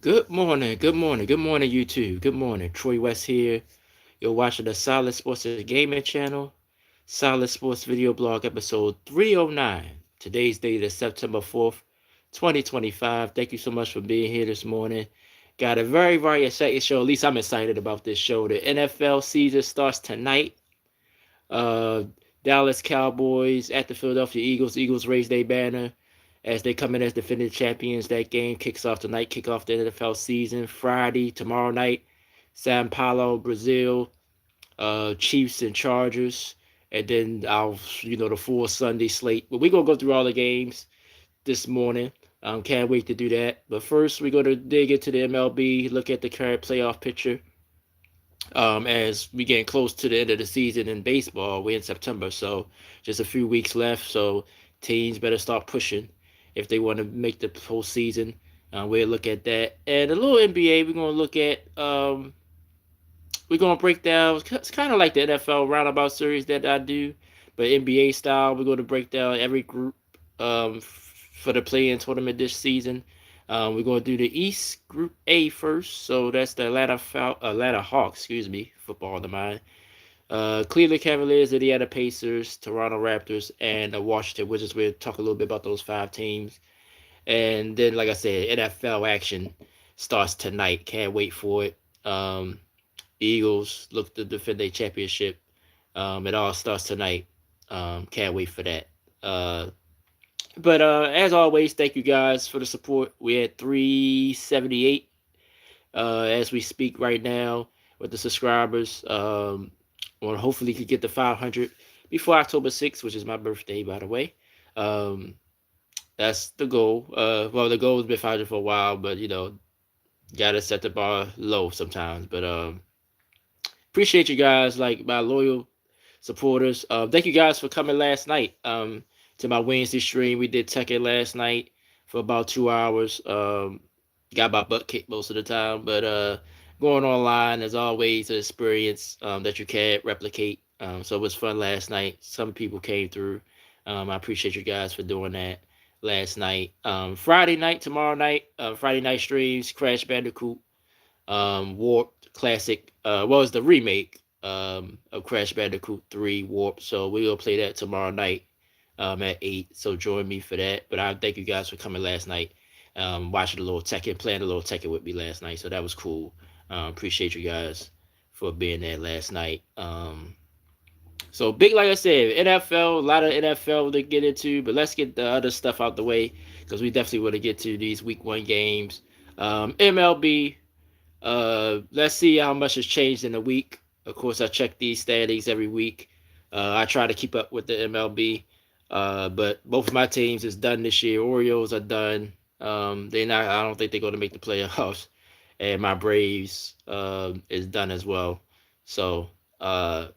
Good morning, good morning, good morning, you two. Good morning. Troy West here. You're watching the Solid Sports and Gaming channel, Solid Sports Video Blog episode 309. Today's date is September 4th, 2025. Thank you so much for being here this morning. Got a very exciting show. At least I'm excited about this show. The NFL season starts tonight. Uh, Dallas Cowboys at the Philadelphia Eagles. Eagles raise their banner as they come in as defending champions. That game kicks off tonight, kick off the NFL season. Friday, tomorrow night, Sao Paulo, Brazil, Chiefs and Chargers. And then the full Sunday slate. But we're going to go through all the games this morning. Can't wait to do that. But first, we're going to dig into the MLB, look at the current playoff picture. As we getting close to the end of the season in baseball, we're in September, so just a few weeks left. So teams better start pushing if they want to make the postseason. We'll look at that, and a little NBA. We're gonna look at. We're gonna break down. It's kind of like the NFL roundabout series that I do, but NBA style. We're gonna break down every group for the play-in tournament this season. We're going to do the East Group A first. So that's the Atlanta Hawks, excuse me, football in the mind. Cleveland Cavaliers, Indiana Pacers, Toronto Raptors, and the Washington Wizards. We'll talk a little bit about those five teams. And then, like I said, NFL action starts tonight. Can't wait for it. Eagles look to defend their championship. It all starts tonight. Can't wait for that. But as always, thank you guys for the support. We're at 378 as we speak right now with the subscribers. Well, hopefully could get to 500 before October 6th, which is my birthday, by the way. That's the goal. Well, the goal has been 500 for a while, but gotta set the bar low sometimes. But appreciate you guys, like my loyal supporters. Thank you guys for coming last night. To my Wednesday stream. We did Tekken last night for about 2 hours. Got my butt kicked most of the time, but going online is always an experience that you can't replicate. So it was fun last night. Some people came through. I appreciate you guys for doing that last night. Friday night, tomorrow night, Friday night streams, Crash Bandicoot, Warp Classic. Well, it's the remake of Crash Bandicoot 3 Warp. So we will play that tomorrow night at 8. So join me for that. But I thank you guys for coming last night. Watching a little Tekken, playing a little Tekken with me last night. So that was cool. Appreciate you guys for being there last night. So big, like I said, NFL, a lot of NFL to get into, but let's get the other stuff out the way because we definitely want to get to these week one games. MLB, let's see how much has changed in a week. Of course, I check these standings every week. I try to keep up with the MLB. But both of my teams is done this year. Orioles are done. They're not. I don't think they're going to make the playoffs. And my Braves is done as well. So, but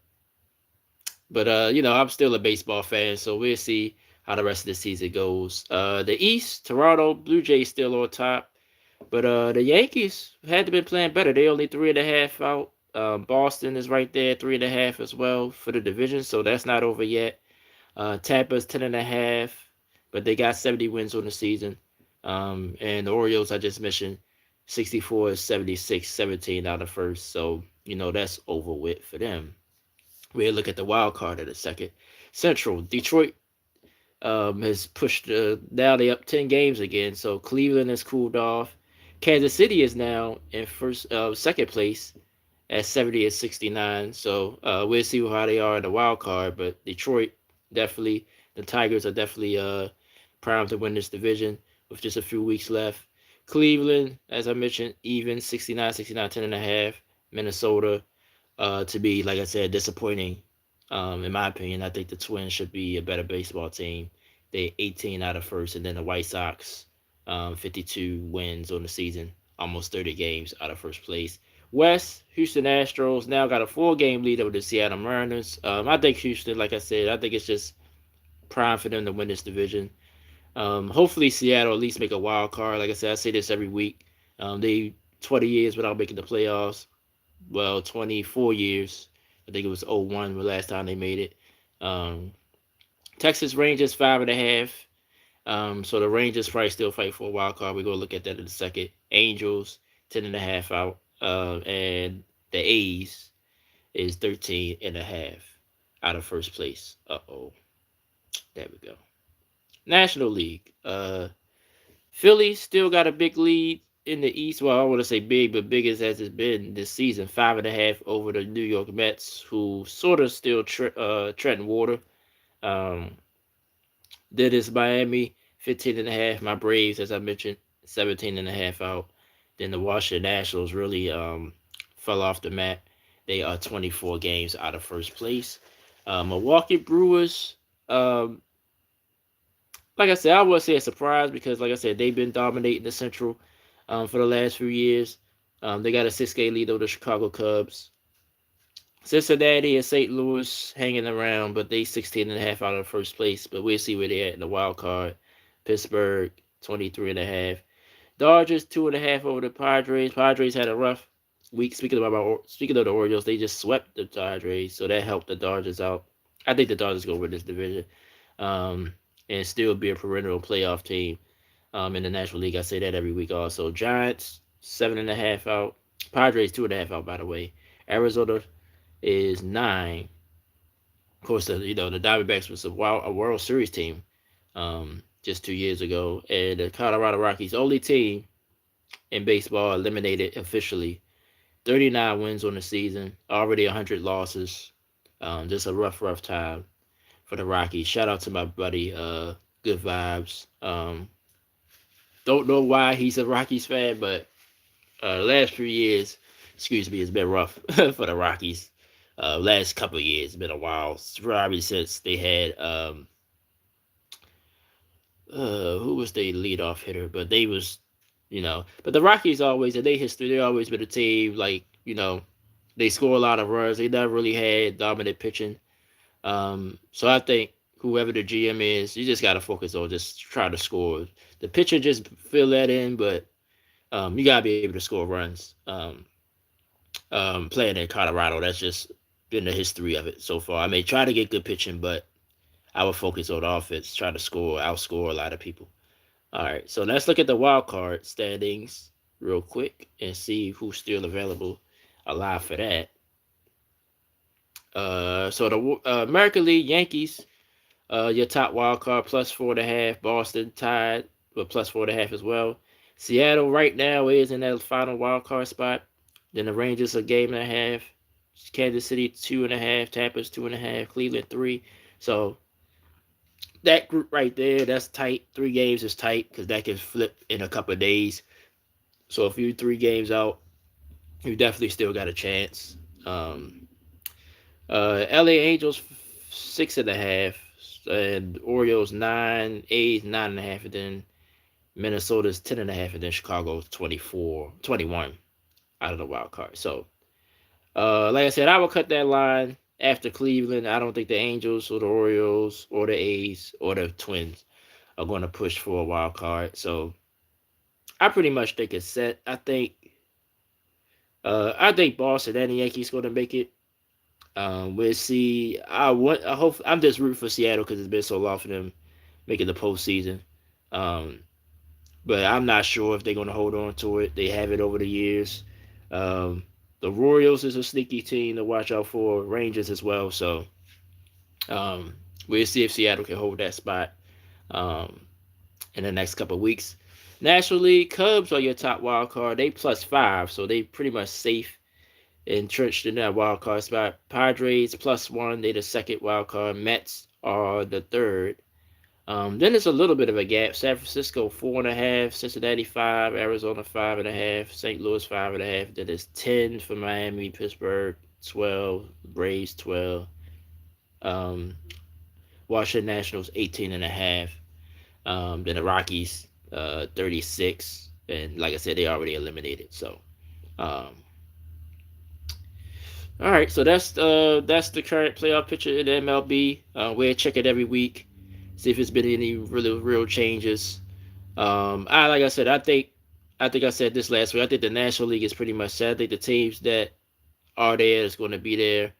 I'm still a baseball fan, so we'll see how the rest of the season goes. The East, Toronto Blue Jays still on top, but the Yankees had to been playing better. They only 3.5 out. Boston is right there, 3.5 as well for the division, so that's not over yet. Tampa's 10.5, but they got 70 wins on the season. And the Orioles I just mentioned, 64, 76, 17 out of first. So that's over with for them. We'll look at the wild card in a second. Central Detroit has pushed now they up 10 games again. So Cleveland has cooled off. Kansas City is now in second place at 70 and 69. So we'll see how they are in the wild card. But Detroit definitely, the Tigers are definitely primed to win this division with just a few weeks left. Cleveland, as I mentioned, even 69, 69, 10.5. Minnesota to be, like I said, disappointing. In my opinion, I think the Twins should be a better baseball team. They 18 out of first, and then the White Sox, 52 wins on the season, almost 30 games out of first place. West, Houston Astros now got a 4-game lead over the Seattle Mariners. I think Houston, like I said, I think it's just prime for them to win this division. Hopefully Seattle at least make a wild card. Like I said, I say this every week. They 20 years without making the playoffs. Well, 24 years. I think it was 01 the last time they made it. Texas Rangers 5.5. So the Rangers probably still fight for a wild card. We're gonna look at that in a second. Angels 10.5 out, and the A's is 13.5 out of first place. There we go. National League. Philly still got a big lead in the East. Well, I don't want to say big, but big as it's been this season. 5.5 over the New York Mets, who sort of still treading water. Um, Then it's Miami, 15.5. My Braves, as I mentioned, 17.5 out. Then the Washington Nationals really fell off the map. They are 24 games out of first place. Milwaukee Brewers, um, like I said, I would say a surprise because, like I said, they've been dominating the Central for the last few years. They got a 6-game lead over the Chicago Cubs. Cincinnati and St. Louis hanging around, but they 16.5 out of first place. But we'll see where they're at in the wild card. Pittsburgh 23.5. Dodgers 2.5 over the Padres. Padres had a rough week. Speaking of the Orioles, they just swept the Padres, so that helped the Dodgers out. I think the Dodgers go win this division, and still be a perennial playoff team in the National League. I say that every week. Also, Giants 7.5 out. Padres 2.5 out. By the way, Arizona is 9. Of course, the Diamondbacks was a World Series team just 2 years ago, and the Colorado Rockies, only team in baseball eliminated officially. 39 wins on the season, already 100 losses. Just a rough time for the Rockies. Shout out to my buddy, Good Vibes. Don't know why he's a Rockies fan, but last few years, excuse me, it's been rough for the Rockies. Last couple of years, it's been a while. Probably since they had who was their leadoff hitter, but they was, but the Rockies always in their history, they always been a team like, they score a lot of runs. They never really had dominant pitching. So I think whoever the GM is, you just got to focus on just try to score. The pitcher just fill that in, but you gotta be able to score runs. Playing in Colorado, that's just been the history of it so far. I may try to get good pitching, but I would focus on offense, try to outscore a lot of people. All right, so let's look at the wild card standings real quick and see who's still available alive for that. So the American League Yankees, your top wild card +4.5. Boston tied with +4.5 as well. Seattle right now is in that final wild card spot. Then the Rangers a game and a half. Kansas City 2.5. Tampa's 2.5. Cleveland 3. So that group right there, that's tight. 3 games is tight because that can flip in a couple of days. So if you're 3 games out, you definitely still got a chance. LA Angels 6.5, and Orioles 9, A's 9.5, and then Minnesota's 10.5, and then Chicago's 21 out of the wild card. So, like I said, I will cut that line after Cleveland. I don't think the Angels or the Orioles or the A's or the Twins are going to push for a wild card. So, I pretty much think it's set. I think Boston and the Yankees going to make it. We'll see. I hope. I'm just rooting for Seattle because it's been so long for them making the postseason. But I'm not sure if they're going to hold on to it. They have it over the years. The Royals is a sneaky team to watch out for. Rangers as well. So we'll see if Seattle can hold that spot in the next couple of weeks. National League Cubs are your top wild card. They +5, so they pretty much safe, entrenched in that wild card spot. Padres +1, they the second wild card. Mets are the third. Then there's a little bit of a gap. San Francisco 4.5, Cincinnati 5, Arizona 5.5, St. Louis 5.5. Then there's 10 for Miami, Pittsburgh 12, Braves 12, Washington Nationals 18.5. Then the Rockies 36, and like I said, they already eliminated. So, all right. So that's the current playoff picture in the MLB. We'll check it every week, see if it's been any really real changes. Like I said, I think I said this last week. I think the National League is pretty much set. I think the teams that are there is going to be there.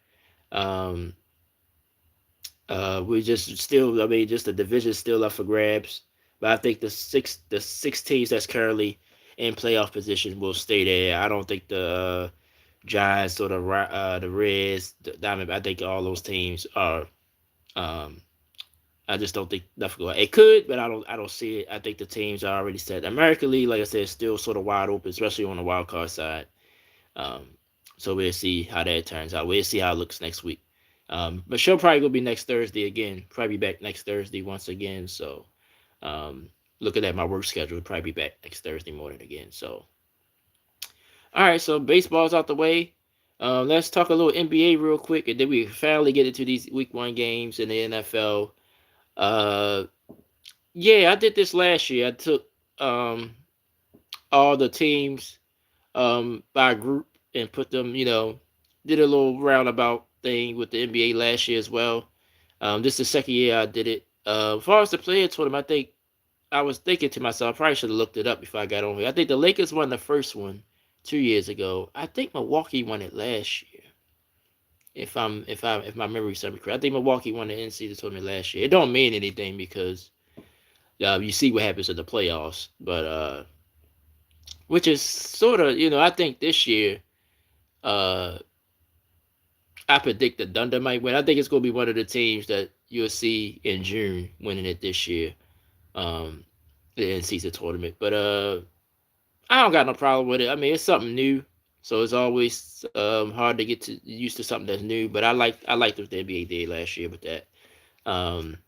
We just still, I mean, just the division still up for grabs. But I think the six teams that's currently in playoff position will stay there. I don't think the Giants or the Reds, the Diamond. I think all those teams are. Um, I just don't think nothing. It could, but I don't see it. I think the teams are already set. American League, like I said, is still sort of wide open, especially on the wild card side. Um, so we'll see how that turns out. We'll see how it looks next week. But she'll probably go be next Thursday again. Probably be back next Thursday once again. So um, looking at my work schedule, we'll probably be back next Thursday morning again. So all right, so baseball's out the way. Let's talk a little NBA real quick, and then we finally get into these Week 1 games in the NFL. Uh, yeah, I did this last year. I took um, all the teams by group and put them, did a little roundabout thing with the NBA last year as well. This is the second year I did it. As far as the player tournament, I think I was thinking to myself, I probably should have looked it up before I got on here. I think the Lakers won the first one 2 years ago. I think Milwaukee won it last year. If my memory serves me correct, I think Milwaukee won the NCAA tournament last year. It don't mean anything because you see what happens in the playoffs, but which is sort of I think this year uh I predict the Thunder might win. I think it's gonna be one of the teams that you'll see in June winning it this year, um, the in-season tournament. But I don't got no problem with it. I mean, it's something new, so it's always hard to get used to something that's new. But I liked what the NBA did last year with that. Um,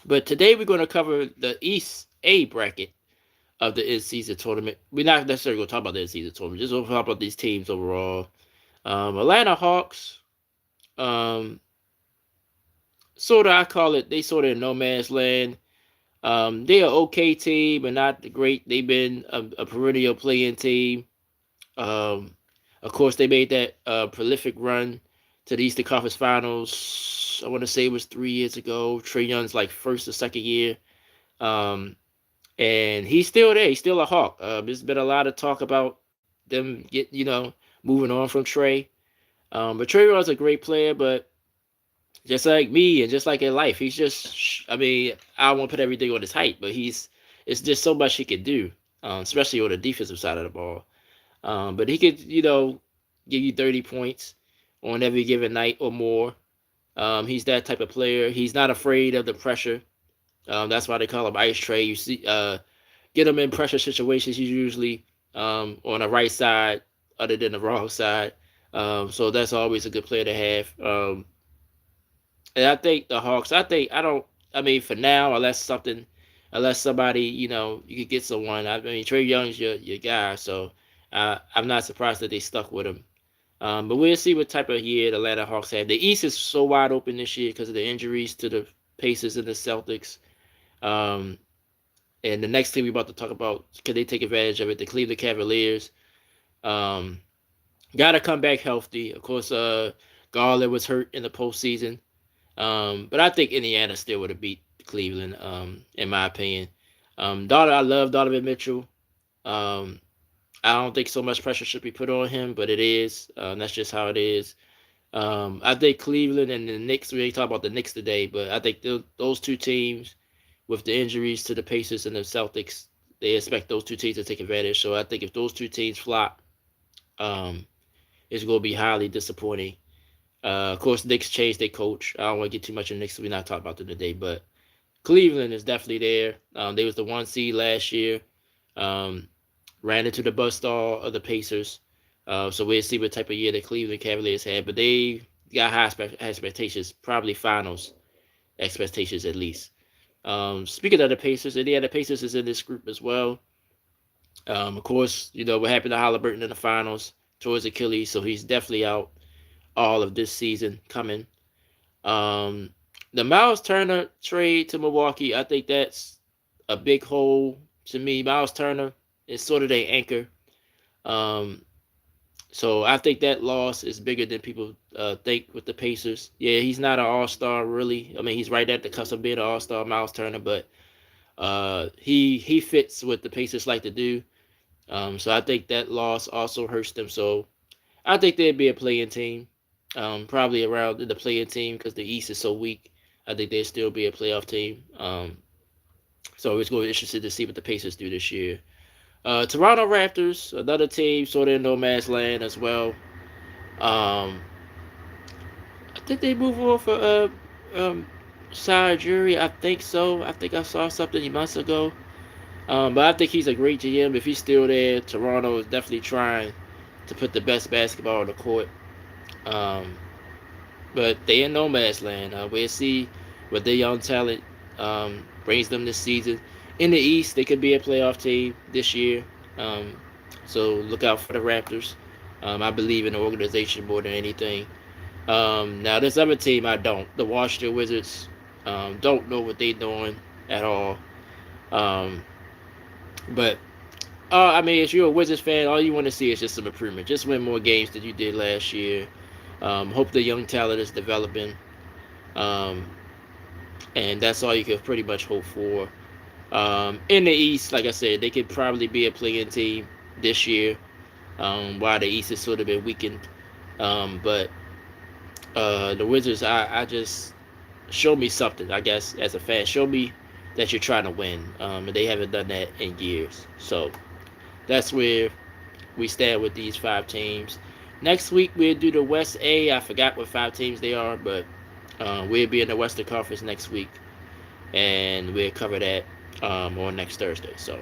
but today we're gonna cover the East A bracket of the in-season tournament. We're not necessarily gonna talk about the in-season tournament. Just gonna talk about these teams overall. Atlanta Hawks. Um, Sort of, I call it. They sort of in no man's land. They're an okay team, but not great. They've been a perennial playing team. Um, of course, they made that prolific run to the Eastern Conference Finals. I want to say it was 3 years ago. Trae Young's like first or second year, um, and he's still there. He's still a Hawk. There's been a lot of talk about them moving on from Trae. But Trae Young's a great player, but just like me and just like in life, he's just, I mean, I don't want to put everything on his height, but it's just so much he can do, especially on the defensive side of the ball. But he could, give you 30 points on every given night or more. He's that type of player. He's not afraid of the pressure. That's why they call him Ice Tray. You see, get him in pressure situations. He's usually on the right side, other than the wrong side. So that's always a good player to have. And I think the Hawks. I think I don't. I mean, for now, unless somebody, you could get someone. I mean, Trae Young's your guy, so I'm not surprised that they stuck with him. But we'll see what type of year the Atlanta Hawks have. The East is so wide open this year because of the injuries to the Pacers and the Celtics. Um, and the next team we're about to talk about, can they take advantage of it? The Cleveland Cavaliers. Um, got to come back healthy. Of course, Garland was hurt in the postseason. But I think Indiana still would have beat Cleveland, in my opinion. I love Donovan Mitchell. Um, I don't think so much pressure should be put on him, but it is. That's just how it is. I think Cleveland and the Knicks, we ain't talk about the Knicks today, but I think those two teams, with the injuries to the Pacers and the Celtics, they expect those two teams to take advantage. So I think if those two teams flop, um, it's going to be highly disappointing. Of course, Knicks changed their coach. I don't want to get too much in Knicks. We're not talking about them today, but Cleveland is definitely there. They was the 1 seed last year. Um, ran into the buzzsaw of the Pacers. So we'll see what type of year the Cleveland Cavaliers had. But they got high expectations, probably finals expectations at least. Speaking of the Pacers, Indiana Pacers is in this group as well. Of course, what happened to Halliburton in the finals towards Achilles, so he's definitely out all of this season coming. Um, the Miles Turner trade to Milwaukee, I think that's a big hole to me. Miles Turner is sort of their anchor. Um, so I think that loss is bigger than people think with the Pacers. Yeah, he's not an all-star really. I mean, he's right at the cusp of being an all-star, Miles Turner, but he fits what the Pacers like to do. So I think that loss also hurts them. So I think they'd be a playing team, probably around the playing team because the East is so weak. I think they'd still be a playoff team. So it's going to be interested to see what the Pacers do this year. Toronto Raptors, another team sort of in no man's land as well. Um, I think they move on for Side Jury. I think so. I think I saw something months ago. But I think he's a great GM. If he's still there, Toronto is definitely trying to put the best basketball on the court. Um, but they in no man's land. We'll see what their young talent brings them this season. In the East, they could be a playoff team this year. Um, so look out for the Raptors. I believe in the organization more than anything. Now this other team, I don't. The Washington Wizards don't know what they're doing at all. Um, but I mean, if you're a Wizards fan, all you want to see is just some improvement. Just win more games than you did last year. Hope the young talent is developing. Um, and that's all you can pretty much hope for. In the East, like I said, they could probably be a play-in team this year. While the East has sort of been weakened. But the Wizards, I just show me something, I guess, as a fan. Show me that you're trying to win. And they haven't done that in years. So that's where we stand with these 5 teams. Next week, we'll do the West A. I forgot what 5 teams they are, but we'll be in the Western Conference next week. And we'll cover that on next Thursday. So,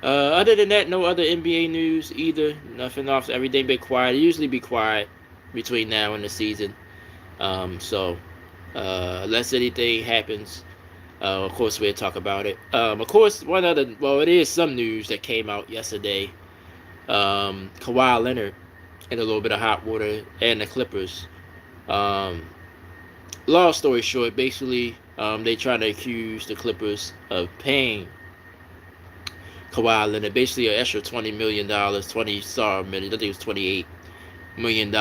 other than that, no other NBA news either. Nothing off. Everything been quiet. It usually be quiet between now and the season. So, unless anything happens, of course, we'll talk about it. Of course, it is some news that came out yesterday. Kawhi Leonard in a little bit of hot water and the Clippers. Long story short, basically, they trying to accuse the Clippers of paying Kawhi Leonard basically an extra $20 million, 20 million. I think it was $28 million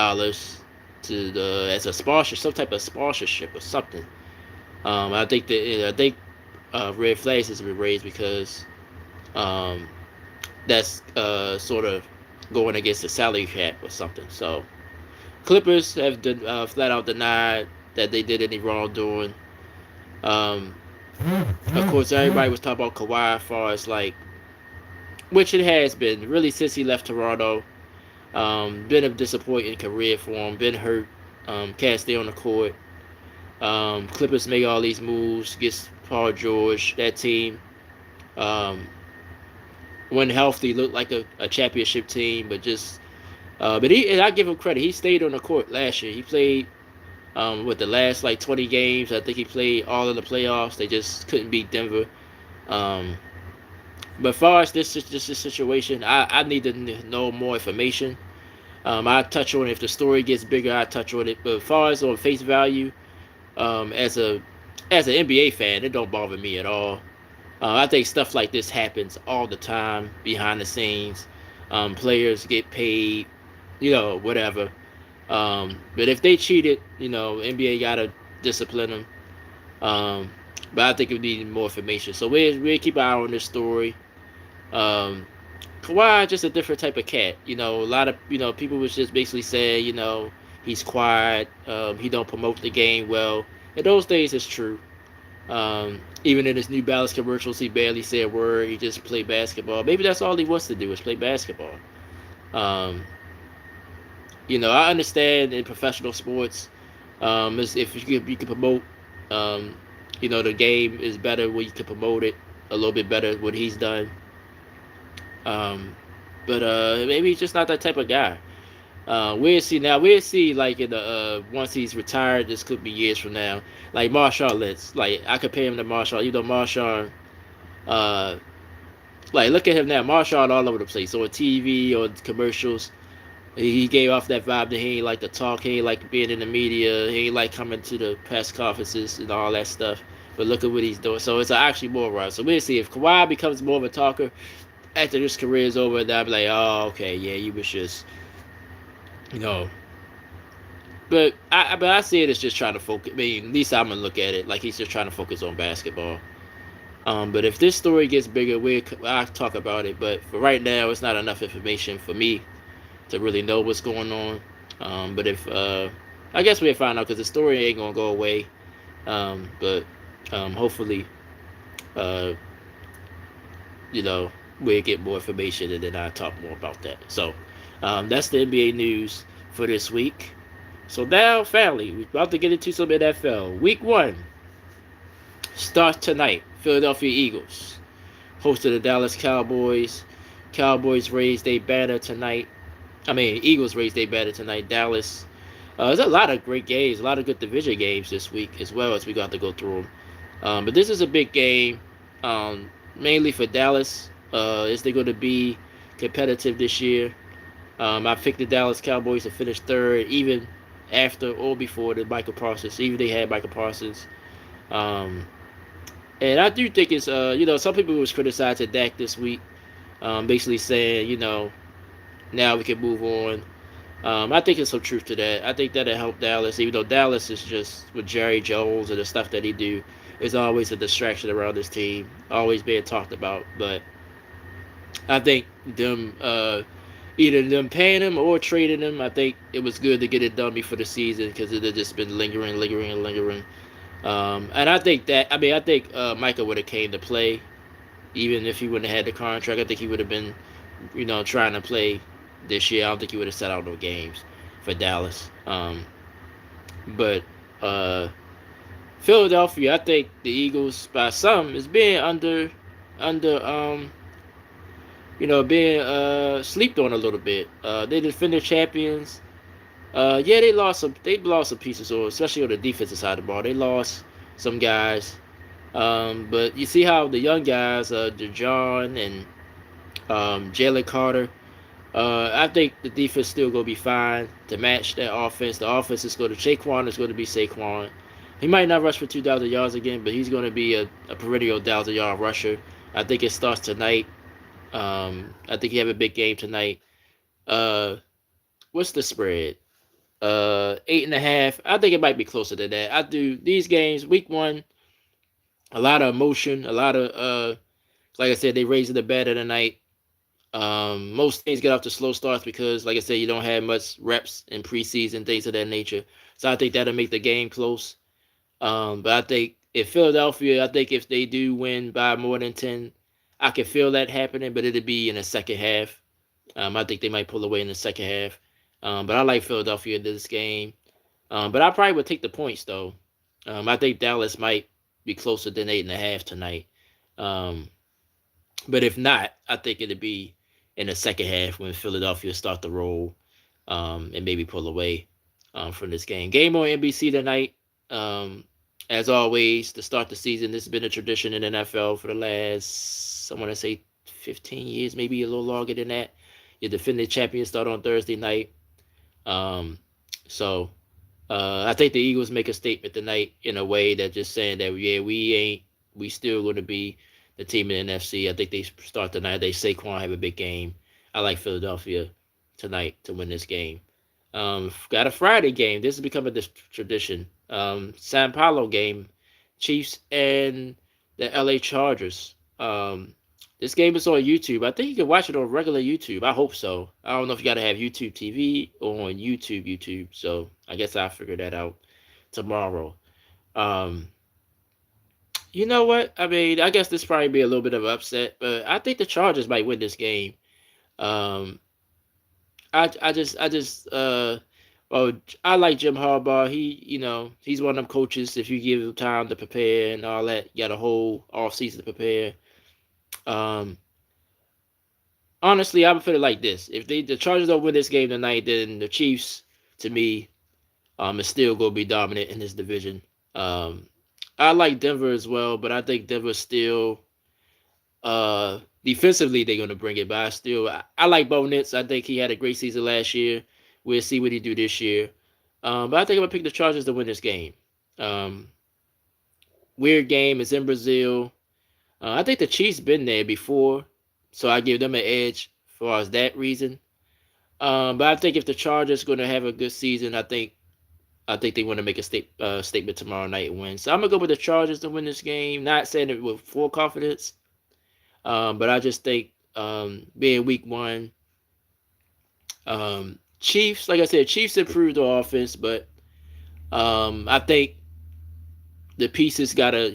to the as a sponsor, some type of sponsorship or something. I think red flags has been raised because um, that's sort of going against the salary cap or something. So Clippers have flat out denied that they did any wrongdoing. Um, of course, everybody was talking about Kawhi as far as like, which it has been really since he left Toronto. Been a disappointing career for him. Been hurt. Can't stay on the court. Clippers make all these moves. Gets Paul George. That team, um, when healthy, looked like a championship team. But just, but and I give him credit. He stayed on the court last year. He played with the last like 20 games. I think he played all of the playoffs. They just couldn't beat Denver. Um, but as far as this situation, I need to know more information. I touch on it if the story gets bigger. I touch on it, but as far as on face value, as an NBA fan, it don't bother me at all. I think stuff like this happens all the time behind the scenes. Players get paid, whatever. But if they cheated, NBA gotta discipline them. But I think we need more information, so we'll keep an eye on this story. Um, Kawhi just a different type of cat. A lot of people was just basically saying he's quiet. He don't promote the game well. And those days is true. Even in his New Balance commercials, he barely said a word. He just played basketball. Maybe that's all he wants to do is play basketball. Um, I understand in professional sports, if you can promote, the game is better when you can promote it a little bit better what he's done. Um, but maybe he's just not that type of guy. We'll see now. We'll see like in the once he's retired. This could be years from now. Like Marshawn Lynch. Like I compare him to Marshawn. Marshawn. Uh, like look at him now. Marshawn all over the place. On TV, on commercials. He gave off that vibe that he ain't like to talk. He ain't like being in the media. He ain't like coming to the press conferences and all that stuff. But look at what he's doing. So it's actually more right. So we'll see if Kawhi becomes more of a talker after this career is over. Then I'll be like, oh, okay, yeah, you was just, you know. But I see it as just trying to focus. I mean, at least I'm gonna look at it like he's just trying to focus on basketball. But if this story gets bigger, I'll talk about it. But for right now, it's not enough information for me to really know what's going on. But if I guess we'll find out because the story ain't gonna go away. But hopefully uh, you know, we'll get more information and then I'll talk more about that. So that's the NBA news for this week. So now, family, we're about to get into some NFL. Week 1 starts tonight. Philadelphia Eagles hosted the Dallas Cowboys. Cowboys raised their banner tonight. Eagles raised their banner tonight. Dallas. There's a lot of great games, a lot of good division games this week as well as we got to go through them. But this is a big game, mainly for Dallas. Is they going to be competitive this year? I picked the Dallas Cowboys to finish third, even after or before the Michael Parsons. Even they had Michael Parsons. Um, and I do think it's, some people was criticizing Dak this week, basically saying, now we can move on. I think there's some truth to that. I think that'll help Dallas, even though Dallas is just with Jerry Jones and the stuff that he do is always a distraction around this team, always being talked about. But I think either them paying him or trading him, I think it was good to get it done before the season because it had just been lingering. And I think Michael would have came to play, even if he wouldn't have had the contract. I think he would have been, trying to play this year. I don't think he would have set out no games for Dallas. But Philadelphia, I think the Eagles by some is being under being slept on a little bit. They defended champions. Yeah, they lost some pieces, or especially on the defensive side of the ball. They lost some guys. But you see how the young guys, DeJohn and Jalen Carter, I think the defense still gonna be fine to match that offense. The offense is going to Saquon is going to be Saquon. He might not rush for 2,000 yards again, but he's going to be a perennial 1,000-yard rusher. I think it starts tonight. I think he have a big game tonight. Uh, what's the spread? 8.5. I think it might be closer to that. I do these games. Week 1, a lot of emotion, a lot of like I said, they raising the bat tonight. Most teams get off to slow starts because, like I said, you don't have much reps in preseason, things of that nature. So I think that'll make the game close. But I think if Philadelphia, I think if they do win by more than 10, I can feel that happening, but it'll be in the second half. I think they might pull away in the second half. But I like Philadelphia in this game. But I probably would take the points, though. I think Dallas might be closer than 8.5 tonight. But if not, I think it'll be in the second half when Philadelphia start to roll and maybe pull away from this game. Game on NBC tonight. As always, to start the season, this has been a tradition in the NFL for the last, I want to say, 15 years, maybe a little longer than that. Your defending champions start on Thursday night. So I think the Eagles make a statement tonight in a way that just saying that, yeah, we still going to be the team in the NFC. I think they start tonight. They Saquon have a big game. I like Philadelphia tonight to win this game. Got a Friday game. This is becoming this tradition. San Paulo game, Chiefs and the LA Chargers. This game is on YouTube. I think you can watch it on regular YouTube. I hope so. I don't know if you got to have YouTube TV or on YouTube. So I guess I'll figure that out tomorrow. You know what? I guess this probably be a little bit of an upset, but I think the Chargers might win this game. I like Jim Harbaugh. He's one of them coaches. If you give him time to prepare and all that, you got a whole off season to prepare. Honestly, I'm feeling like this. If the Chargers don't win this game tonight, then the Chiefs, to me, is still gonna be dominant in this division. I like Denver as well, but I think Denver still defensively they're gonna bring it. But I like Bo Nix. I think he had a great season last year. We'll see what he do this year. But I think I'm gonna pick the Chargers to win this game. Weird game. It's in Brazil. I think the Chiefs been there before, so I give them an edge as far as that reason. But I think if the Chargers gonna have a good season, I think they want to make a statement tomorrow night and win. So I'm gonna go with the Chargers to win this game. Not saying it with full confidence, but I just think being week 1, Chiefs, like I said, Chiefs improved the offense, but I think the pieces gotta,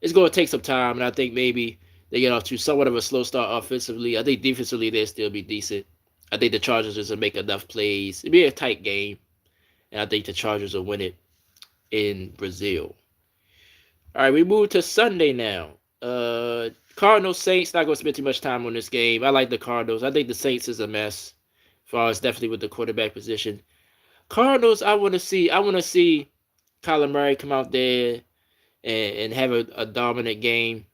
it's going to take some time, and I think maybe they get off to somewhat of a slow start offensively. I think defensively they'll still be decent. I think the Chargers just will make enough plays. It'll be a tight game, and I think the Chargers will win it in Brazil. All right, we move to Sunday now. Cardinals Saints. Not going to spend too much time on this game. I like the Cardinals. I think the Saints is a mess, as far as definitely with the quarterback position. Cardinals. I want to see. I want to see Kyler Murray come out there and have a dominant game.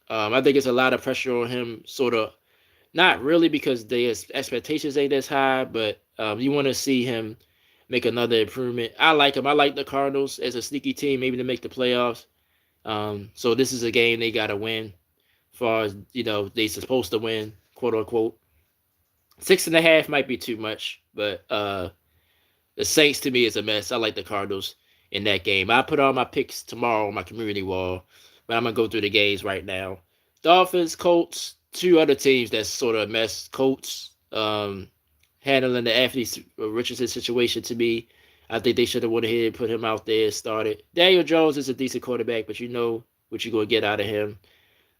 I think it's a lot of pressure on him. Sort of not really because the expectations ain't as high, but you want to see him make another improvement. I like him. I like the Cardinals as a sneaky team, maybe to make the playoffs. So this is a game they gotta win. As far as they supposed to win, quote unquote. 6.5 might be too much, but the Saints to me is a mess. I like the Cardinals in that game. I put all my picks tomorrow on my community wall, but I'm gonna go through the games right now. Dolphins, Colts, two other teams that's sort of a mess. Colts handling the Anthony Richardson situation to me. I think they should have went ahead and put him out there and started. Daniel Jones is a decent quarterback, but you know what you're gonna get out of him.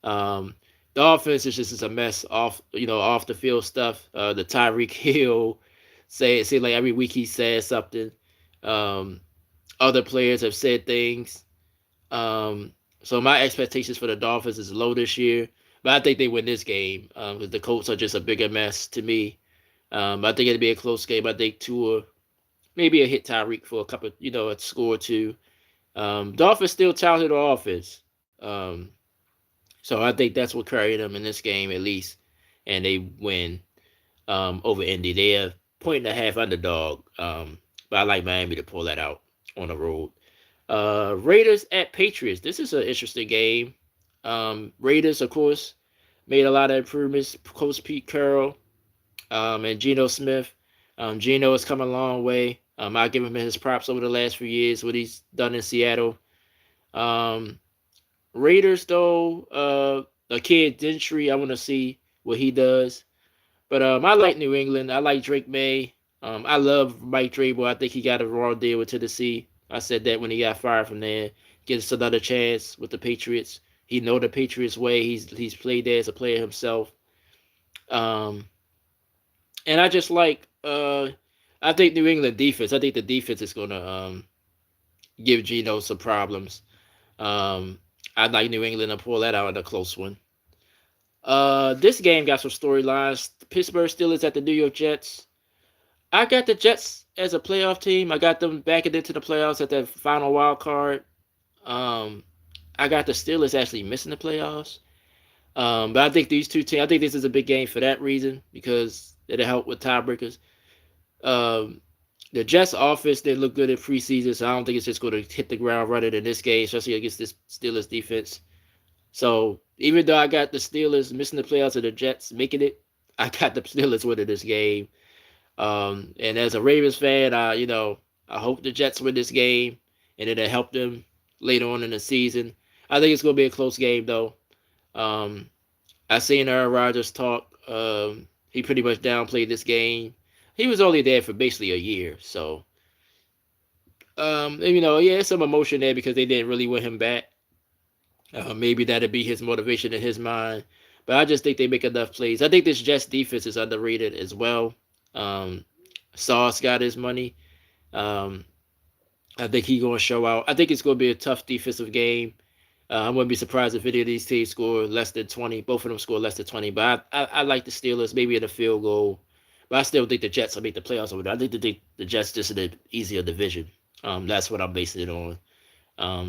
Um, the offense is just a mess off the field stuff. The Tyreek Hill say like every week he says something. Um, Other players have said things. So my expectations for the Dolphins is low this year, but I think they win this game because the Colts are just a bigger mess to me. I think it'll be a close game. I think Tua maybe a hit Tyreek for a couple, a score or two. Dolphins still talented on offense. So I think that's what carried them in this game at least, and they win over Indy. They're a 1.5 underdog, but I like Miami to pull that out on the road. Raiders at Patriots. This is an interesting game. Raiders, of course, made a lot of improvements. Coach Pete Carroll and Geno Smith. Geno has come a long way. I'll give him his props over the last few years, what he's done in Seattle. Raiders, though, a kid Gentry, I want to see what he does. But I like New England. I like Drake May. I love Mike Vrabel. I think he got a raw deal with Tennessee. I said that when he got fired from there. Gets another chance with the Patriots. He know the Patriots way. He's played there as a player himself. And I just like I think New England defense. I think the defense is gonna give Geno some problems. I'd like New England to pull that out in a close one. This game got some storylines. Pittsburgh Steelers at the New York Jets. I got the Jets as a playoff team. I got them backing into the playoffs at that final wild card. I got the Steelers actually missing the playoffs. But I think these two teams, I think this is a big game for that reason because it'll help with tiebreakers. The Jets offense didn't look good in preseason, so I don't think it's just going to hit the ground running in this game, especially against this Steelers defense. So even though I got the Steelers missing the playoffs and the Jets making it, I got the Steelers winning this game. And as a Ravens fan, I hope the Jets win this game and it'll help them later on in the season. I think it's going to be a close game, though. I seen Aaron Rodgers talk. He pretty much downplayed this game. He was only there for basically a year, so some emotion there because they didn't really want him back. Maybe that'd be his motivation in his mind, but I just think they make enough plays. I think this Jets defense is underrated as well. Sauce got his money. I think he's gonna show out. I think it's gonna be a tough defensive game. I wouldn't be surprised if any of these teams score less than 20. Both of them score less than 20. But I like the Steelers, maybe in a field goal. But I still think the Jets will make the playoffs over there. I think the Jets just in an easier division. That's what I'm basing it on.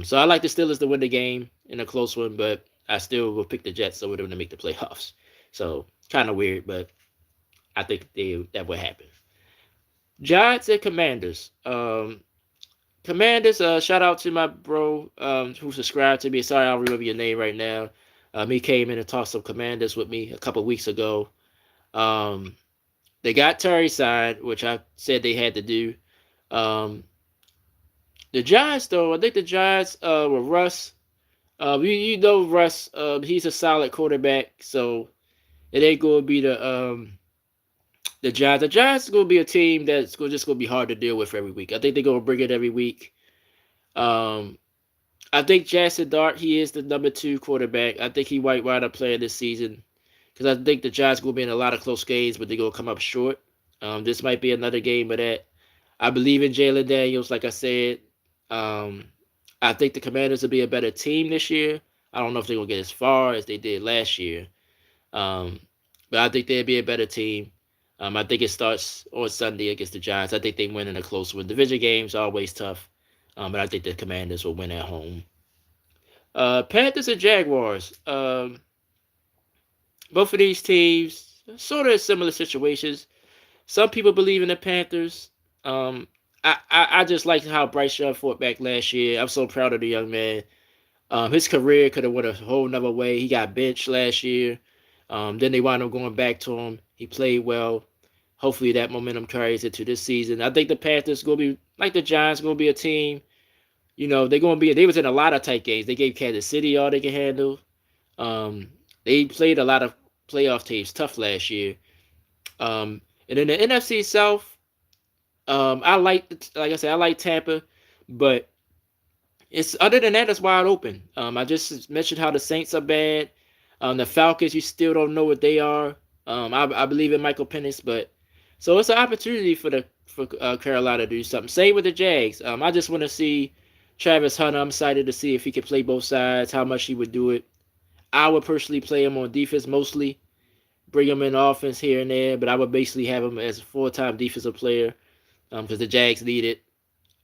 So I like the Steelers to win the game in a close one, but I still will pick the Jets over them to make the playoffs. So kind of weird, but I think that would happen. Giants and Commanders. Commanders, shout out to my bro who subscribed to me. Sorry, I don't remember your name right now. He came in and talked some Commanders with me a couple weeks ago. They got Terry signed, which I said they had to do. The Giants, though, I think the Giants with Russ. Russ. He's a solid quarterback, so it ain't going to be the Giants. The Giants are going to be a team that's just going to be hard to deal with every week. I think they're going to bring it every week. I I think Jackson Dart, he is the number 2 quarterback. I think he might wind up playing this season because I think the Giants going to be in a lot of close games, but they're going to come up short. This might be another game of that. I believe in Jalen Daniels, like I said. Um, I think the Commanders will be a better team this year. I don't know if they're going to get as far as they did last year, um, but I think they'll be a better team. I think it starts on Sunday against the Giants. I think they win in a close one. Division games are always tough, but I think the Commanders will win at home. Panthers and Jaguars. Both of these teams sort of similar situations. Some people believe in the Panthers. Um, I just liked how Bryce Young fought back last year. I'm so proud of the young man. His career could have went a whole nother way. He got benched last year. Then they wound up going back to him. He played well. Hopefully that momentum carries into this season. I think the Panthers gonna be like the Giants, gonna be a team. They're gonna be. They was in a lot of tight games. They gave Kansas City all they could handle. They played a lot of playoff teams tough last year. And in the NFC South, like I said, I like Tampa, but it's other than that, it's wide open. I just mentioned how the Saints are bad. The Falcons, you still don't know what they are. I believe in Michael Penix, but so it's an opportunity for Carolina to do something. Same with the Jags. I just want to see Travis Hunter. I'm excited to see if he can play both sides, how much he would do it. I would personally play him on defense mostly, bring him in offense here and there, but I would basically have him as a full-time defensive player because the Jags need it.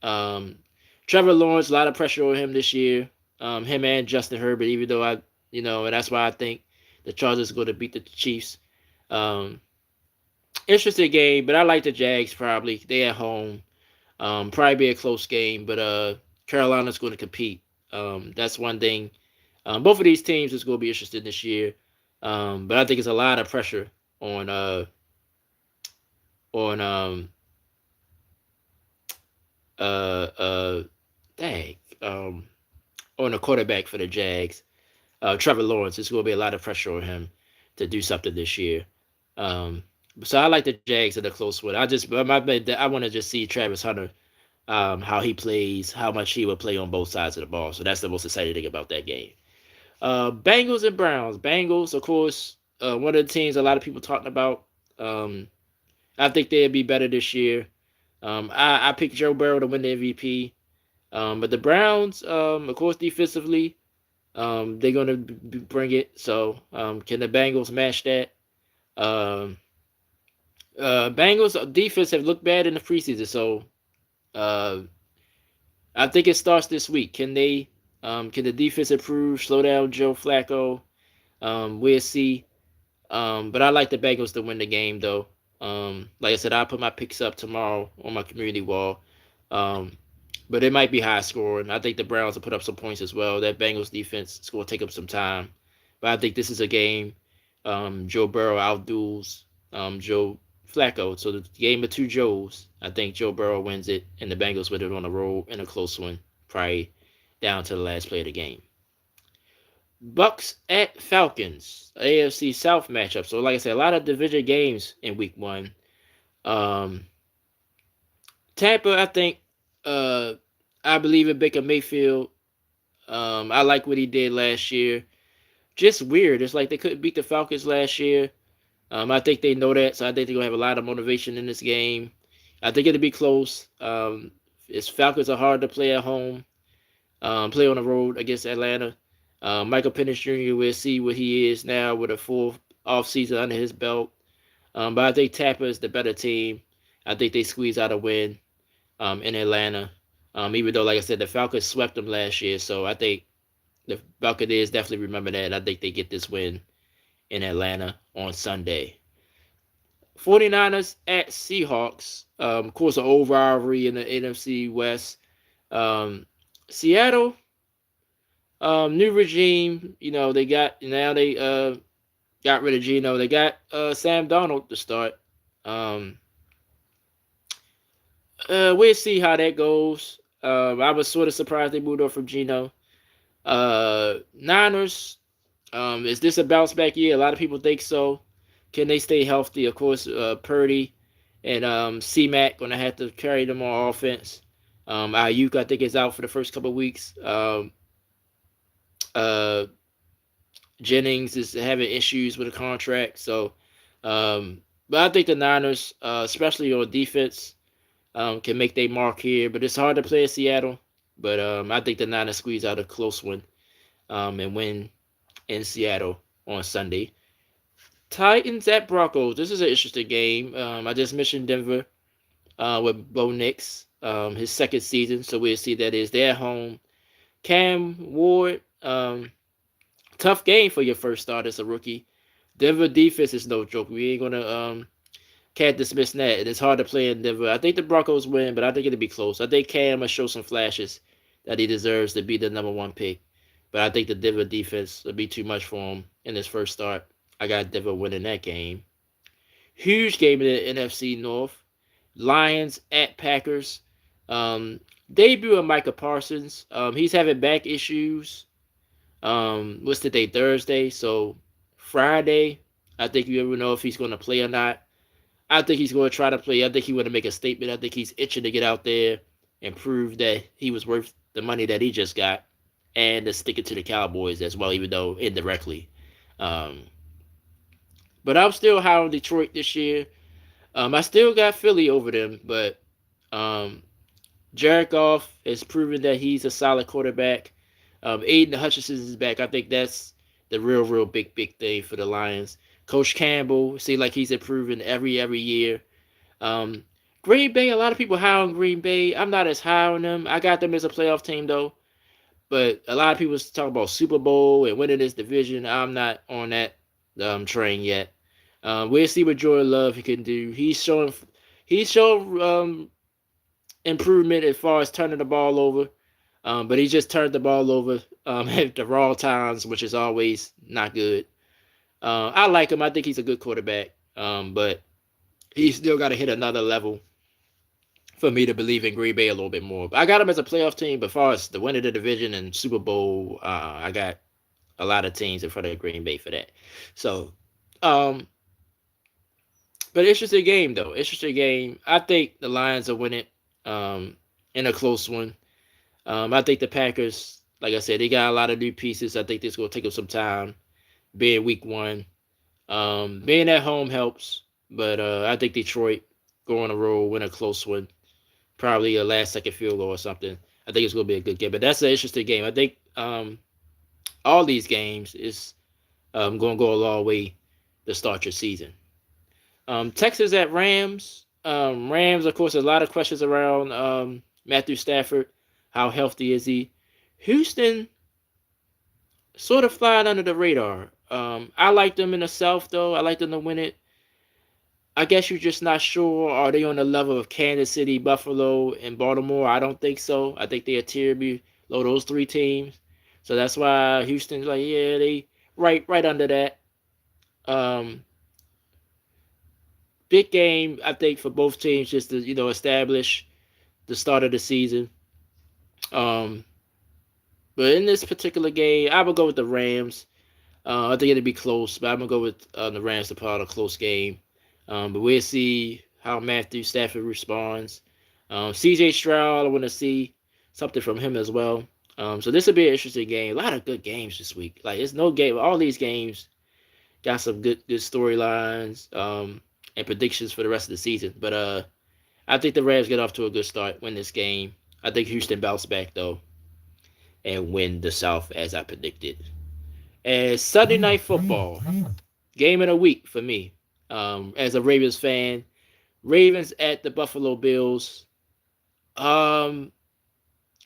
Um, Trevor Lawrence, a lot of pressure on him this year. Him and Justin Herbert, even though and that's why I think the Chargers are going to beat the Chiefs. Um, Interesting game, but I like the Jags probably. They at home. Probably be a close game, but Carolina's going to compete. That's one thing. Both of these teams is going to be interested this year. But I think it's a lot of pressure on on uh uh dang on the quarterback for the Jags. Trevor Lawrence. It's going to be a lot of pressure on him to do something this year. So I like the Jags in a close one. I want to just see Travis Hunter, how he plays, how much he will play on both sides of the ball. So that's the most exciting thing about that game. Bengals and Browns. Bengals, of course, one of the teams a lot of people talking about. I think they'll be better this year. I picked Joe Burrow to win the MVP. But the Browns, of course, defensively, they're going to bring it. So can the Bengals match that? Bengals defense have looked bad in the preseason, so I think it starts this week. Can the defense improve? Slow down Joe Flacco. We'll see. But I like the Bengals to win the game, though. Like I said, I'll put my picks up tomorrow on my community wall. But it might be high scoring. I think the Browns will put up some points as well. That Bengals defense is going to take up some time. But I think this is a game. Joe Burrow outduels Joe Flacco. So the game of two Joes. I think Joe Burrow wins it, and the Bengals win it on the road in a close one, probably down to the last play of the game. Bucks at Falcons, AFC South matchup. So like I said, a lot of division games in week one. Tampa, I think, I believe in Baker Mayfield. I like what he did last year. Just weird. It's like they couldn't beat the Falcons last year. I think they know that, so I think they're going to have a lot of motivation in this game. I think it'll be close. Falcons are hard to play at home, play on the road against Atlanta. Michael Penix Jr. will see what he is now with a full offseason under his belt. But I think Tampa is the better team. I think they squeeze out a win in Atlanta. Even though, like I said, the Falcons swept them last year, so I think the Buccaneers definitely remember that. I think they get this win in Atlanta on Sunday. 49ers at Seahawks. Of course, an old rivalry in the NFC West. Seattle, new regime. They got rid of Geno. They got Sam Darnold to start. We'll see how that goes. I was sort of surprised they moved on from Geno. Niners, is this a bounce back year? A lot of people think so. Can they stay healthy? Of course, Purdy and C-Mac going to have to carry them on offense. Ayuk, I think, is out for the first couple of weeks. Uh, Jennings is having issues with a contract, so but I think the Niners, especially on defense, can make their mark here. But it's hard to play in Seattle. But I think the Niners squeeze out a close one and win in Seattle on Sunday. Titans at Broncos. This is an interesting game. I just mentioned Denver with Bo Nix, his second season, so we'll see that is. They're at home. Cam Ward, tough game for your first start as a rookie. Denver defense is no joke. We ain't gonna can't dismiss that. And it's hard to play in Denver. I think the Broncos win, but I think it'll be close. I think Cam will show some flashes that he deserves to be the number one pick. But I think the Denver defense will be too much for him in his first start. I got Denver winning that game. Huge game in the NFC North. Lions at Packers. Debut of Micah Parsons. He's having back issues. What's today? Thursday. So Friday, I think you ever know if he's going to play or not. I think he's going to try to play. I think he want to make a statement. I think he's itching to get out there and prove that he was worth the money that he just got, and to stick it to the Cowboys as well, even though indirectly. Um, but I'm still high on Detroit this year. I still got Philly over them, but um, Jared Goff has proven that he's a solid quarterback. Aiden Hutchinson is back. I think that's the real big thing for the Lions. Coach Campbell seems like he's improving every year. Um, Green Bay, a lot of people high on Green Bay. I'm not as high on them. I got them as a playoff team though, but a lot of people talk about Super Bowl and winning this division. I'm not on that train yet. We'll see what Jordan Love he can do. He's showing improvement as far as turning the ball over. But he just turned the ball over at the wrong times, which is always not good. I like him. I think he's a good quarterback. But he's still got to hit another level for me to believe in Green Bay a little bit more. But I got him as a playoff team. But as far as the win of the division and Super Bowl, I got a lot of teams in front of Green Bay for that. So, um, but interesting game though. Interesting game. I think the Lions will win it in a close one. I think the Packers, like I said, they got a lot of new pieces. I think this is going to take them some time, being week one. Being at home helps, but I think Detroit go on a roll, win a close one, probably a last-second field goal or something. I think it's going to be a good game, but that's an interesting game. I think all these games is going to go a long way to start your season. Texas at Rams. Rams, of course, there's a lot of questions around Matthew Stafford. How healthy is he? Houston sort of flying under the radar. I like them in the South, though. I like them to win it. I guess you're just not sure. Are they on the level of Kansas City, Buffalo, and Baltimore? I don't think so. I think they are tier below those three teams. So that's why Houston's like, yeah, they right under that. Big game, I think, for both teams just to establish the start of the season. But in this particular game, I would go with the Rams. I think it'll be close, but I'm gonna go with the Rams to pull out a close game. But we'll see how Matthew Stafford responds. C.J. Stroud, I want to see something from him as well. So this will be an interesting game. A lot of good games this week. Like it's no game. All these games got some good storylines and predictions for the rest of the season. But I think the Rams get off to a good start, win this game. I think Houston bounce back though and win the South as I predicted. And Sunday Night Football, game of the week for me. As a Ravens fan, Ravens at the Buffalo Bills.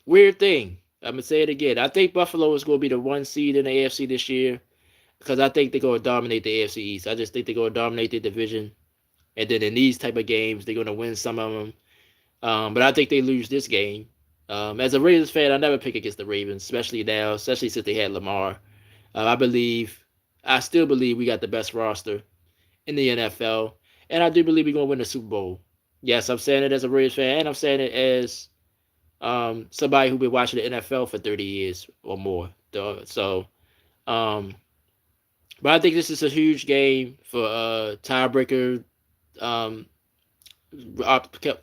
Weird thing. I'm gonna say it again. I think Buffalo is going to be the one seed in the AFC this year because I think they're going to dominate the AFC East. I just think they're going to dominate the division, and then in these type of games, they're going to win some of them. But I think they lose this game. As a Ravens fan, I never pick against the Ravens, especially now, especially since they had Lamar. I still believe we got the best roster in the NFL, and I do believe we're going to win the Super Bowl. Yes, I'm saying it as a Ravens fan, and I'm saying it as somebody who's been watching the NFL for 30 years or more. So, but I think this is a huge game for tiebreaker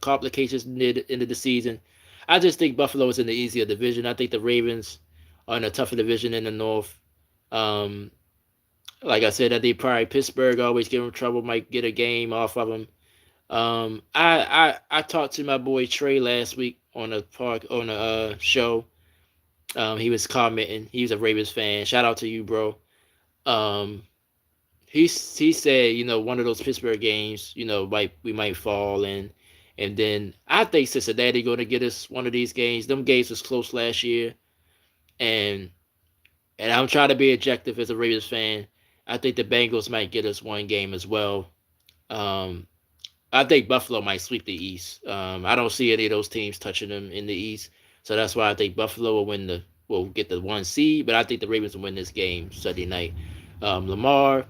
complications near the end of the season. I just think Buffalo is in the easier division. I think the Ravens are in a tougher division in the North. Um, like I said, I think probably Pittsburgh always give them trouble, might get a game off of them. I talked to my boy Trey last week on a show. He was commenting. He was a Ravens fan. Shout out to you, bro. Um, he said, one of those Pittsburgh games, we might fall and then I think Cincinnati going to get us one of these games. Them games was close last year, and I'm trying to be objective as a Ravens fan. I think the Bengals might get us one game as well. Um, I think Buffalo might sweep the East. I don't see any of those teams touching them in the East, so that's why I think Buffalo will get the 1 seed. But I think the Ravens will win this game Sunday night. Lamar,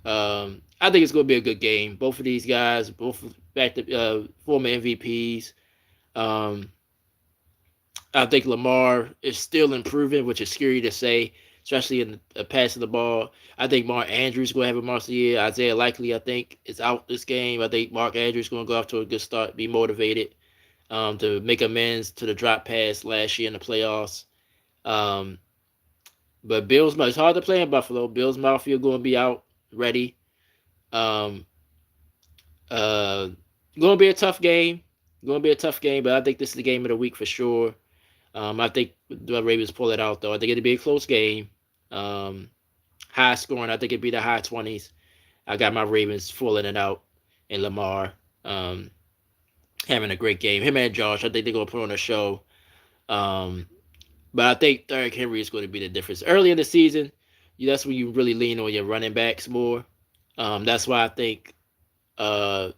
I think it's going to be a good game. Both of these guys, both back to former MVPs. Um, I think Lamar is still improving, which is scary to say, especially in the passing the ball. I think Mark Andrews is going to have a monster year. Isaiah Likely, I think, is out this game. I think Mark Andrews is going to go off to a good start, be motivated to make amends to the drop pass last year in the playoffs. Um, but it's hard to play in Buffalo. Bills Mafia going to be out ready. Um, uh, going to be a tough game. Going to be a tough game, but I think this is the game of the week for sure. I think the Ravens pull it out, though. I think it'll be a close game. High scoring. I think it'd be the high 20s. I got my Ravens pulling it out, and Lamar having a great game. Him and Josh, I think they're going to put on a show. But I think Derrick Henry is going to be the difference. Early in the season, that's when you really lean on your running backs more. That's why I think that's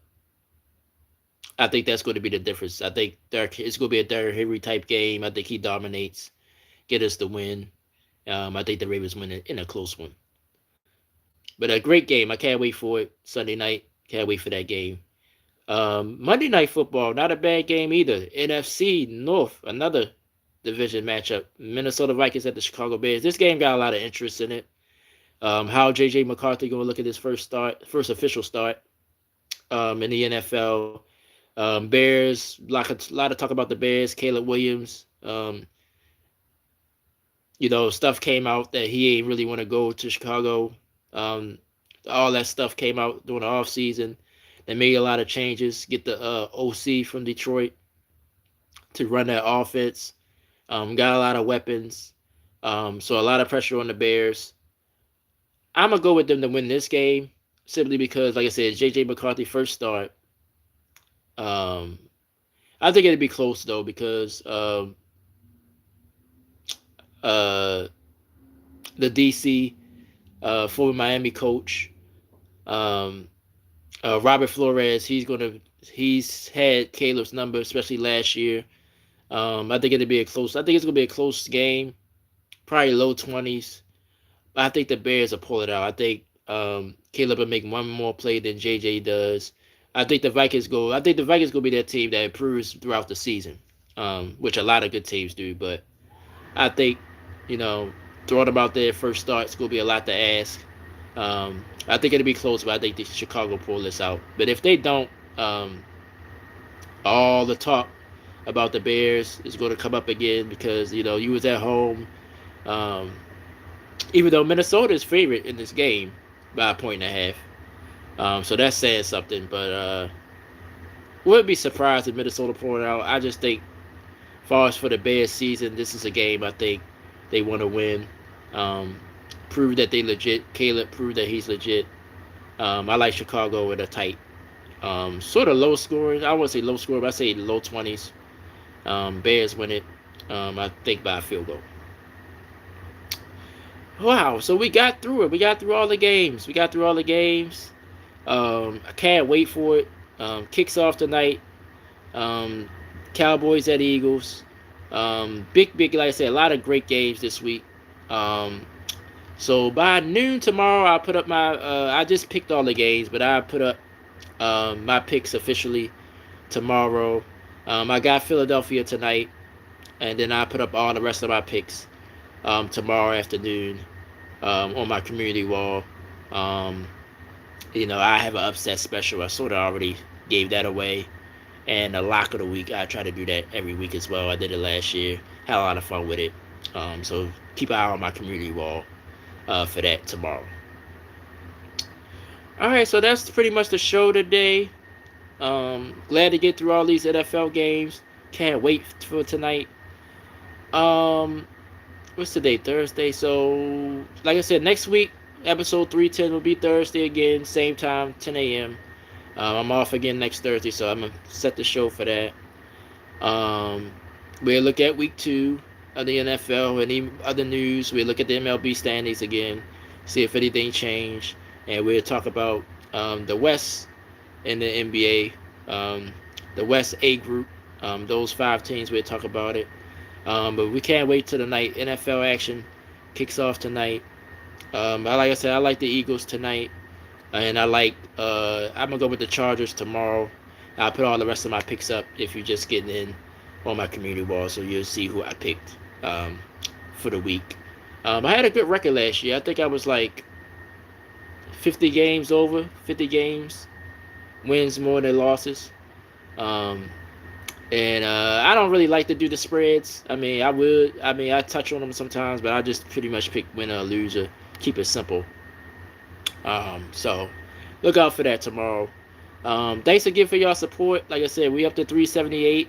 going to be the difference. I think it's going to be a Derrick Henry type game. I think he dominates, get us the win. I think the Ravens win it in a close one. But a great game. I can't wait for it. Sunday night. Can't wait for that game. Monday Night Football, not a bad game either. NFC North, another division matchup. Minnesota Vikings at the Chicago Bears. This game got a lot of interest in it. How J.J. McCarthy going to look at his first official start in the NFL. Bears, a lot of talk about the Bears. Caleb Williams. Stuff came out that he ain't really want to go to Chicago. All that stuff came out during the offseason. They made a lot of changes. Get the OC from Detroit to run that offense. Got a lot of weapons. So a lot of pressure on the Bears. I'm going to go with them to win this game simply because, like I said, J.J. McCarthy first start. I think it'd be close, though, because the DC former Miami coach, Robert Flores, he's had Caleb's number, especially last year. I think it's going to be a close game, probably low 20s. But I think the Bears will pull it out. I think Caleb will make one more play than JJ does. I think the Vikings will be that team that improves throughout the season, which a lot of good teams do. But I think, throwing them out there first start, it's going to be a lot to ask. I think it'll be close, but I think the Chicago pull this out. But if they don't, all the talk about the Bears is going to come up again because, you was at home. Even though Minnesota is favorite in this game by 1.5. So that's saying something. But wouldn't be surprised if Minnesota pulled it out. I just think, as far as for the Bears season, this is a game I think they want to win. Prove that they legit. Caleb proved that he's legit. I like Chicago with a tight, sort of low scoring. I wouldn't say low scoring, but I say low 20s. Bears win it. I think by a field goal. Wow, so we got through it. We got through all the games. I can't wait for it. Kicks off tonight. Cowboys at Eagles. Big, like I said, a lot of great games this week. So by noon tomorrow, I'll put up my. I just picked all the games, but I'll put up my picks officially tomorrow. I got Philadelphia tonight, and then I'll put up all the rest of my picks tomorrow afternoon on my community wall. I have an upset special. I sort of already gave that away. And the lock of the week, I try to do that every week as well. I did it last year. Had a lot of fun with it. So keep an eye on my community wall for that tomorrow. All right, so that's pretty much the show today. Glad to get through all these NFL games. Can't wait for tonight. Um, what's today? Thursday. So, like I said, next week, episode 310 will be Thursday again, same time, 10 a.m. I'm off again next Thursday, so I'm gonna set the show for that. Um, we'll look at week 2 of the NFL, any other news. We'll look at the MLB standings again, see if anything changed, and we'll talk about the West in the NBA, the West A group, those 5 teams. We'll talk about it. But we can't wait till the night. NFL action kicks off tonight. Like I said, I like the Eagles tonight, and I'm gonna go with the Chargers tomorrow. I'll put all the rest of my picks up if you're just getting in on my community wall, so you'll see who I picked for the week. I had a good record last year. I think I was like 50 games over, 50 games, wins more than losses. Um, and I don't really like to do the spreads. I mean, I touch on them sometimes, but I just pretty much pick winner or loser. Keep it simple. So look out for that tomorrow. Thanks again for y'all support. Like I said, we up to 378.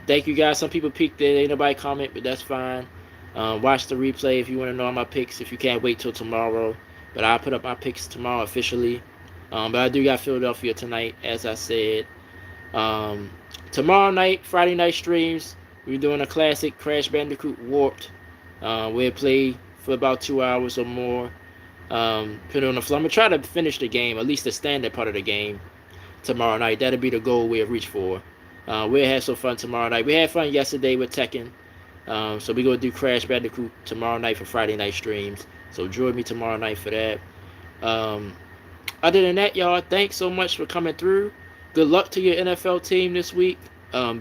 Thank you guys. Some people peeked it. Ain't nobody comment, but that's fine. Watch the replay if you want to know my picks. If you can't wait till tomorrow, but I'll put up my picks tomorrow officially. But I do got Philadelphia tonight, as I said. Tomorrow night, Friday night streams, we're doing a classic Crash Bandicoot Warped. We'll play for about 2 hours or more. Put it on the floor. I'm gonna try to finish the game, at least the standard part of the game, tomorrow night. That'll be the goal we'll reach for. We'll have some fun tomorrow night. We had fun yesterday with Tekken. So we're gonna do Crash Bandicoot tomorrow night for Friday night streams. So join me tomorrow night for that. Other than that, y'all, thanks so much for coming through. Good luck to your NFL team this week.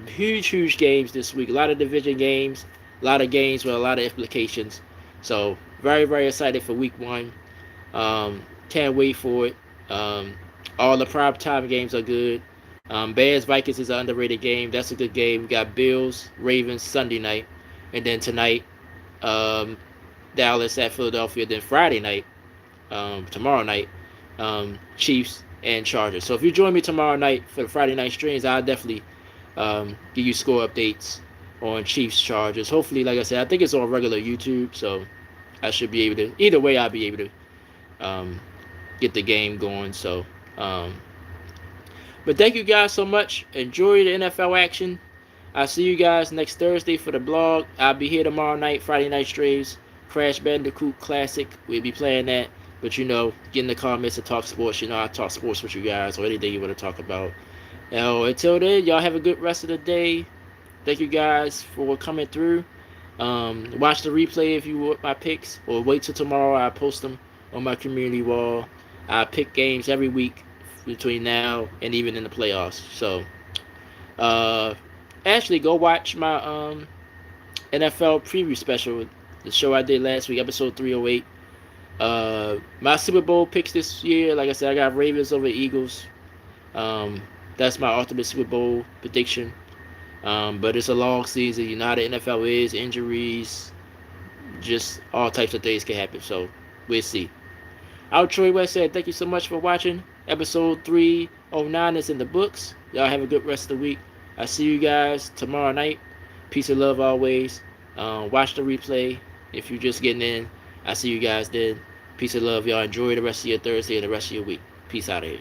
Huge games this week. A lot of division games. A lot of games with a lot of implications. So very excited for week 1. Can't wait for it. All the prime time games are good. Bears Vikings is an underrated game. That's a good game. We got Bills Ravens Sunday night, and then tonight Dallas at Philadelphia. Then Friday night, tomorrow night, Chiefs and Chargers. So if you join me tomorrow night for the Friday night streams, I'll definitely give you score updates on Chiefs Chargers. Hopefully, like I said, I think it's on regular YouTube, so I should be able to. Either way, I'll be able to get the game going. So, but thank you guys so much. Enjoy the NFL action. I'll see you guys next Thursday for the blog. I'll be here tomorrow night, Friday night streams. Crash Bandicoot Classic. We'll be playing that. But get in the comments and talk sports. I talk sports with you guys or anything you want to talk about. Now, until then, y'all have a good rest of the day. Thank you guys for coming through. Watch the replay if you want my picks, or wait till tomorrow. I post them on my community wall. I pick games every week between now and even in the playoffs. So, actually, go watch my NFL preview special, the show I did last week, episode 308. My Super Bowl picks this year, like I said, I got Ravens over Eagles. That's my ultimate Super Bowl prediction. But it's a long season. You know how the NFL is, injuries, just all types of things can happen. So we'll see. I'm Troy West said, thank you so much for watching. Episode 309 is in the books. Y'all have a good rest of the week. I'll see you guys tomorrow night. Peace and love always. Watch the replay if you're just getting in. I'll see you guys then. Peace and love, y'all. Enjoy the rest of your Thursday and the rest of your week. Peace out of here.